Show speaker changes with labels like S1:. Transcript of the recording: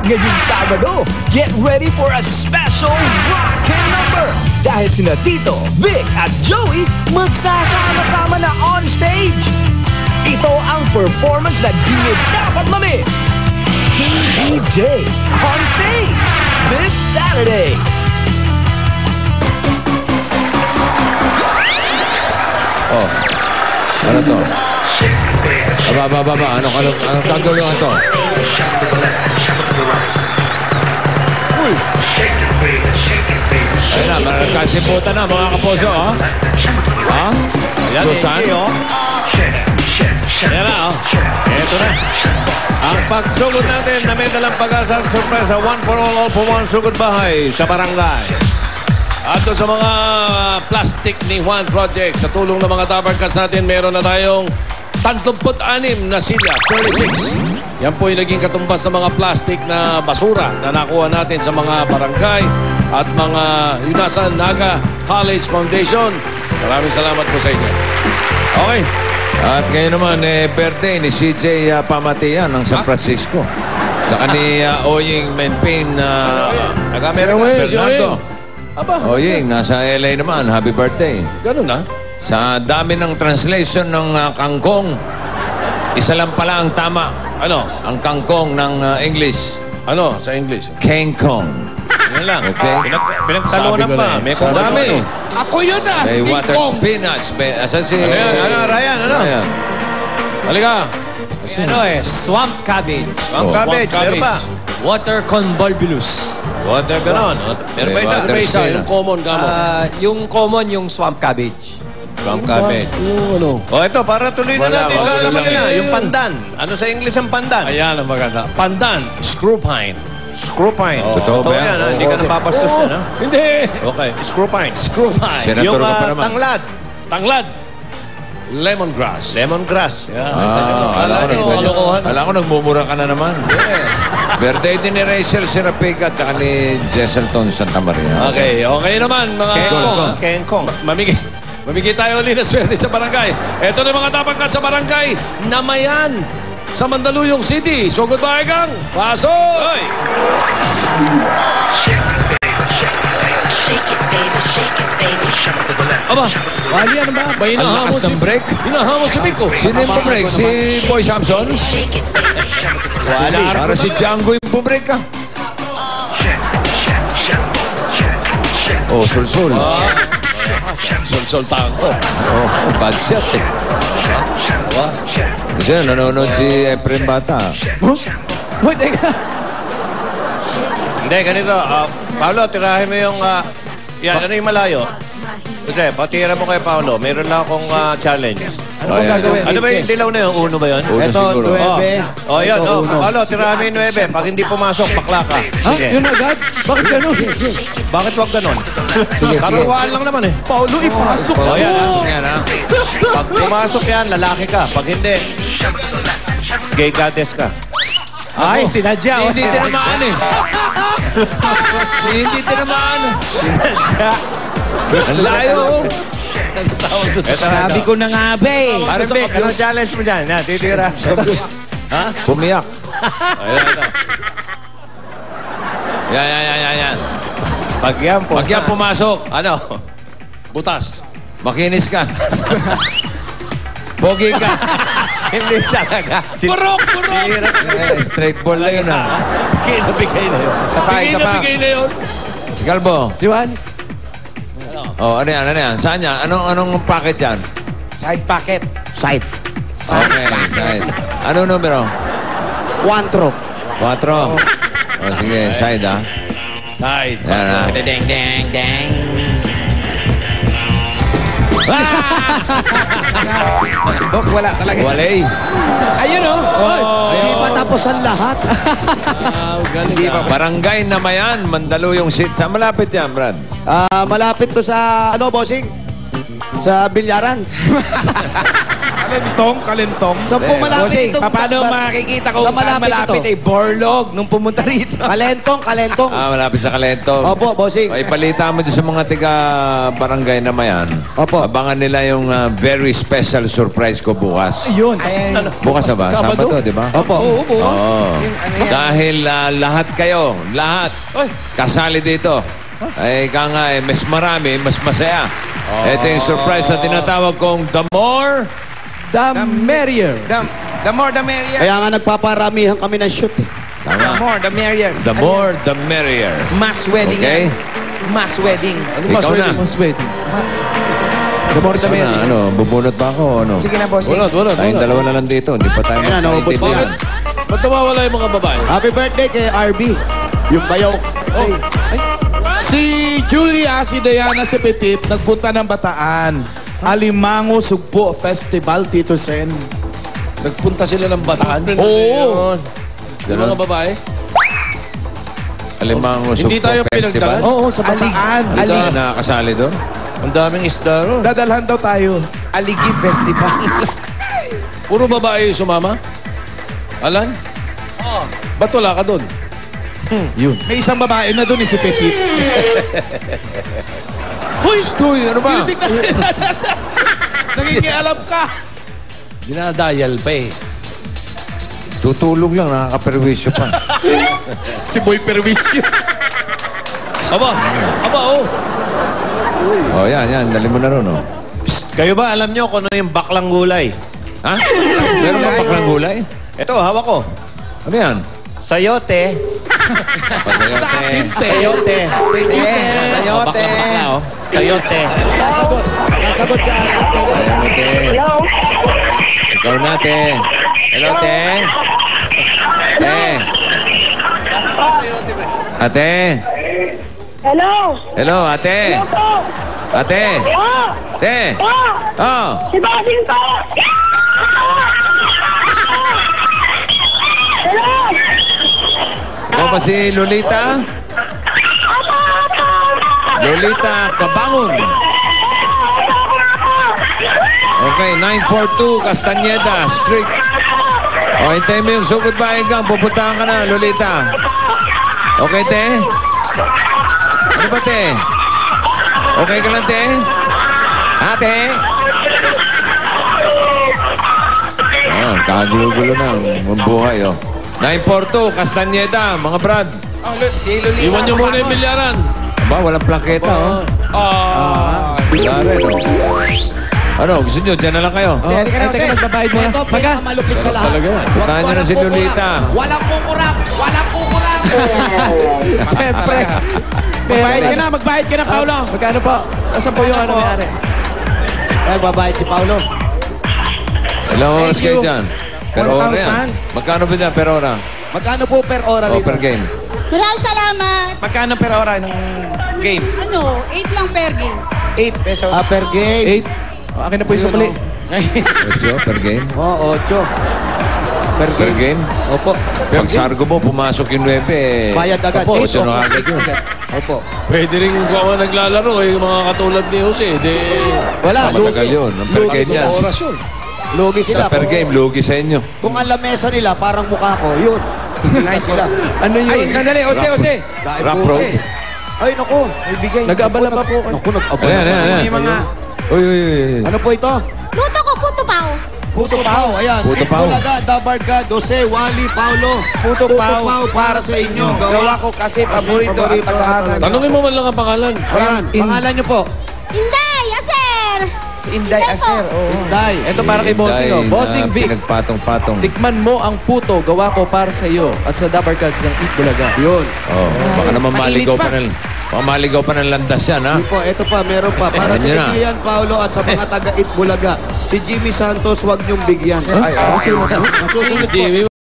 S1: ngayong Sabado. Get ready for a special rockin' number dahil sina Tito, Vic at Joey magsasama-sama na on stage. Ito ang performance na di nyo dapat ma-miss. TVJ on stage this Saturday.
S2: Oh, ano to? Baba. Anong gagawin to? Uy! Ayun na, magkasiputan na mga kaposo, ha? Ha? Susan?
S3: Yan na, oh. Ito na. Ang pagsugod natin na may dalang pag-asang sorpresa, one for all for one, sugod bahay sa barangay. At sa mga plastic ni Juan Project, sa tulong ng mga tabarkas natin, meron na tayong 36 na silya, 36. Yan po yung naging katumbas sa mga plastic na basura na nakuha natin sa mga barangay at mga Yunasan Naga College Foundation. Maraming salamat po sa inyo. Okay.
S2: At ngayon naman, birthday ni CJ Pamatian ng San Francisco. Saka ni Oying Menpin Bernardo. Oying, nasa LA naman. Happy birthday.
S3: Ganun na.
S2: Sa dami ng translation ng kangkong, isa lang pala ang tama.
S3: Ano?
S2: Ang kangkong ng English.
S3: Ano sa English?
S2: Kangkong.
S3: Yan lang.
S2: Okay.
S3: Pinagtalunan pa. May
S2: Sa dami.
S4: Ako yun ah!
S2: May water spinach. Asan si...
S3: Ryan, ano?
S2: Ryan.
S3: Halika.
S5: Swamp cabbage.
S3: Swamp cabbage. Meron pa.
S5: Water convolvulus.
S3: Water ganon. Meron pa isa?
S2: Water
S3: May isa.
S2: spinach.
S3: Yung common gamo.
S5: Yung common, yung swamp cabbage.
S3: Swamp cabbage.
S1: Yung ano?
S3: O ito, para tuloy na
S2: Wala,
S3: natin.
S2: wala
S3: Alam mo
S2: lang
S3: nila,
S2: eh.
S3: yung pandan. Ano sa English ang pandan?
S6: Ayan ang maganda. Pandan, screw pine.
S3: Screw pine.
S2: Totoo ba yan?
S3: ha? Hindi ka napapastos yan, ha?
S6: Hindi!
S3: Okay. Screw pine.
S6: Screw pine.
S2: Senador
S3: Yung
S2: ka pa naman.
S3: tanglad.
S6: Tanglad, lemongrass.
S3: Lemongrass.
S2: Alam ko nagmumura ka na naman. Birthday din ni Rachel Serapica at saka ni Jesselton Santa Maria.
S6: Okay, okay naman mga...
S3: Kengkong.
S6: Mamigay tayo ulit na swerte sa barangay. Ito na mga tapangkat sa barangay. Namayan sa Mandaluyong City. So goodbye, gang. Pasok!
S3: Oy!
S6: Aba,
S1: Wali, ano ba?
S6: may
S2: Ang
S6: hinahamon
S2: lakas ng break.
S6: Hinahamon si Pico.
S2: Sino yung pumrek? Si Boy Samson? Para si Django yung pumrek ka. Oh, sul-sul.
S6: Solsolta ako.
S2: Oh, bad shot eh. Kasi nanonood si Efren Bata.
S1: Uy, teka.
S3: Hindi, ganito. Paolo, tirahin mo yung... yan, ano yung malayo? Kasi, patira mo kay Paolo. Meron lang akong challenge.
S1: Ano bang gagawin?
S3: Ano ba yung dilaw na yun? Uno ba yun?
S2: Uno
S1: Ito,
S2: siguro.
S1: 9.
S3: Oh, yun. Oh, Paolo, tirahin mo yung 9. Pag hindi pumasok, bakla ka.
S1: Ha? Yun agad? Bakit ganun?
S3: Bakit wag ganon?
S1: Sige.
S3: Karuwaan lang naman eh.
S1: Paulo, ipasok
S3: Oh, yan.
S2: Yan ha.
S3: Pag pumasok yan, lalaki ka. Pag hindi, gay goddess ka.
S1: Ay, sinadya.
S3: Hindi tinamaan eh. Hindi tinamaan.
S2: Ang layo.
S5: Sabi ko na nga ba eh.
S3: Pare Vic, anong challenge mo dyan? Yan, titira.
S2: Pumiyak.
S3: Ayan, ito.
S2: Yan.
S3: Pag yan po.
S2: Pag yan pumasok,
S6: Ano? Butas.
S2: makinis ka. Pogi ka.
S3: Hindi talaga.
S5: Purok!
S2: Straight ball na yun ha.
S6: Bigay na yun.
S2: Isa pa.
S6: Bigay na yun.
S2: Si Calvo.
S1: Si Juan?
S2: Oh, ano yan? Saan yan? Anong packet yan?
S4: Side pocket.
S1: Side.
S2: Okay, side. Ano numero?
S1: 4.
S2: 4. Oh, sige, side ha.
S6: Side.
S2: Yan ha.
S5: Deng, deng, deng.
S4: Dok, wala talaga.
S2: Walay.
S4: Ayun oh.
S1: Hindi pa tapos ang lahat.
S6: Galing ah.
S2: Barangay Namayan, Mandaluyong City. Saan malapit yan, Brad?
S1: Malapit to sa, ano, bossing? Sa Bilyaran.
S4: Kalentong.
S7: Saan po malapit
S4: Bossing,
S7: itong...
S4: paano makikita kung
S7: Saan
S4: saan malapit
S7: ito?
S4: Borlog nung pumunta rito.
S7: Kalentong.
S2: Malapit sa Kalentong.
S7: Opo, bossing.
S2: Ay, balita mo dyan sa mga tiga-barangay na mayan.
S7: Opo.
S2: Abangan nila yung very special surprise ko bukas.
S7: Yun.
S2: Bukas na ba? Sabado, di ba?
S7: Opo.
S2: Oo. Dahil lahat kayo, kasali dito. Ay, mas marami, mas masaya. Ito yung surprise na tinatawag kong The More.
S1: The merrier.
S4: The more, the merrier.
S7: Kaya nga nagpaparamihan kami ng shoot eh.
S4: The more, the merrier.
S2: The more, the merrier.
S4: Mass wedding.
S2: Okay?
S4: yan. Mass wedding.
S2: Ikaw na.
S1: Mas waiting. The more the
S2: Ikaw na.
S1: merrier.
S2: Ano, bubunot ba ako? Ano?
S4: Sige na, bossing.
S6: Wala.
S2: Tayong dalawa na lang dito. Hindi pa tayo
S7: Ayan, naubos ko yan.
S6: Ba't nawawala yung mga babae?
S7: Happy birthday kay RB. Yung bayaw.
S8: Si Julia, si Diana, si Petit, nagpunta ng Bataan. Alimango Sugpo Festival, Tito Sen.
S6: Nagpunta sila ng Bataan.
S8: Oo.
S6: Yung mga babae?
S2: Alimango
S6: Hindi
S2: Sugpo
S6: tayo
S2: Festival.
S6: pinagdala.
S8: Oo, sa Bataan.
S2: Hindi ka nakakasali doon?
S6: Ang daming isda ron.
S8: Dadalhan daw tayo.
S4: Aligi Festival.
S6: Puro babae yung sumama? Alan? Oo. Ba't wala ka doon?
S8: May isang babae na doon, si Petit.
S2: Uy, ano ba?
S8: Nangingialam ka.
S6: Dinadayal pa eh.
S2: Tutulog lang, nakakaperwisyo pa.
S8: Si Boy Pervisio.
S6: Aba, oh.
S2: Oh, yan. Dali mo na ron, oh.
S5: Kayo ba alam nyo kung ano yung baklang gulay?
S2: Ha? Meron ba baklang gulay?
S5: Ito, hawak ko.
S2: Ano yan?
S5: Sayote.
S2: Pasayote.
S5: Sayote.
S4: Sayote.
S5: Sayote.
S7: Kasagot siya.
S2: Sayote. Ikaw na, te. Hello, te. Ate.
S9: Hello?
S2: Hello, ate.
S9: Hello po?
S2: Ate.
S9: Ah!
S2: Te.
S9: Ah!
S2: Oh.
S9: Si Basing po! Hello?
S2: Ikaw ba si Lolita? Lolita Kabangon. Okay, 942 Castañeda Street. O, hintayin mo yung sugod bahay gang. Pupuntahan ka na, Lolita. Okay, te? Ano ba, te? Okay ka lang, te? Ate? Ah, kagulo-gulo na ang buhay, oh. 942 Castañeda, mga brad.
S4: Si Lolita.
S6: Iwan nyo muna yung milyaran.
S2: Aba, walang plaketa, oh. Wala rin, oh. Ano, gusto nyo? Diyan na lang kayo.
S4: Halika na,
S1: Teka,
S4: Jose.
S1: magbabayad muna.
S7: Ito, pinakamalupit sa lahat.
S6: Talaga.
S2: Puntahan nyo na si Lolita.
S7: Walang kukurap. Walang kukurap.
S1: Siyempre.
S4: Magbayad ka na, Paolo.
S1: Magkano po? Asan po yung ano may-ari?
S7: Nagbabayad si Paulo.
S2: Ilang oras kayo dyan? Per hora
S4: 1,000.
S2: yan. Magkano ba dyan per hora?
S7: Magkano po per hora
S2: O
S7: dito?
S2: per game?
S9: Maraming salamat.
S4: Magkano per hora ng game?
S9: Ano, 8 lang per game.
S4: 8 pesos.
S7: Per game.
S1: 8. Akin na po yung sukli.
S2: 8 per game?
S7: Oo, 8. Per
S2: Per
S7: game.
S2: game?
S7: Opo.
S2: Pag sargo mo, pumasok yung 9 eh.
S7: Bayad agad.
S2: Tapos, ano agad yun?
S7: Opo.
S6: Pwede rin kung ako naglalaro eh, yung mga katulad ni Jose.
S7: Wala.
S2: Matagal yun. Ang per game yan.
S6: Oras yun.
S7: Lugi sila.
S2: Sa per game, lugi sa inyo.
S7: Kung ang lamesa nila, parang mukha ko, yun. Nice sila.
S1: Ano yun?
S4: Ay, sandali. Jose.
S2: Rap road.
S7: Ay, naku.
S4: May bigay.
S1: Nag-abala pa po.
S7: Naku, nag-abala.
S2: Ayan.
S4: Yung mga...
S2: Uy.
S7: Ano po ito?
S9: Luto ko, puto pao.
S7: Puto Pao. Ayan.
S2: Puto
S7: Ed
S2: Pao.
S7: Bulaga, Dabarga, Jose, Wally, Paulo.
S4: Puto Pao para sa inyo. Gawa ko kasi paborito at tagahangan.
S6: Tanungin mo man lang ang pangalan.
S7: Ayan. Pangalan niyo po?
S9: Inday, aser!
S4: Si Inday Aser.
S7: Day.
S1: Ito para kay Bossing, oh. Bossing Vic.
S2: Pinagpatong-patong.
S1: Tikman mo ang puto, gawa ko para sa iyo. At sa Dabar Cards ng Eat Bulaga.
S7: Yun.
S2: Oh, baka naman
S4: Mainit
S2: maligaw
S4: pa.
S2: pa ng... Baka maligaw pa ng landas yan, ha?
S7: Yun po, ito pa, meron pa. Para sa
S2: Ayan na.
S7: inyo yan, Paulo, at sa mga taga-Itbulaga. Si Jimmy Santos, huwag niyong bigyan. Ay, masusunod po.
S6: Jimmy,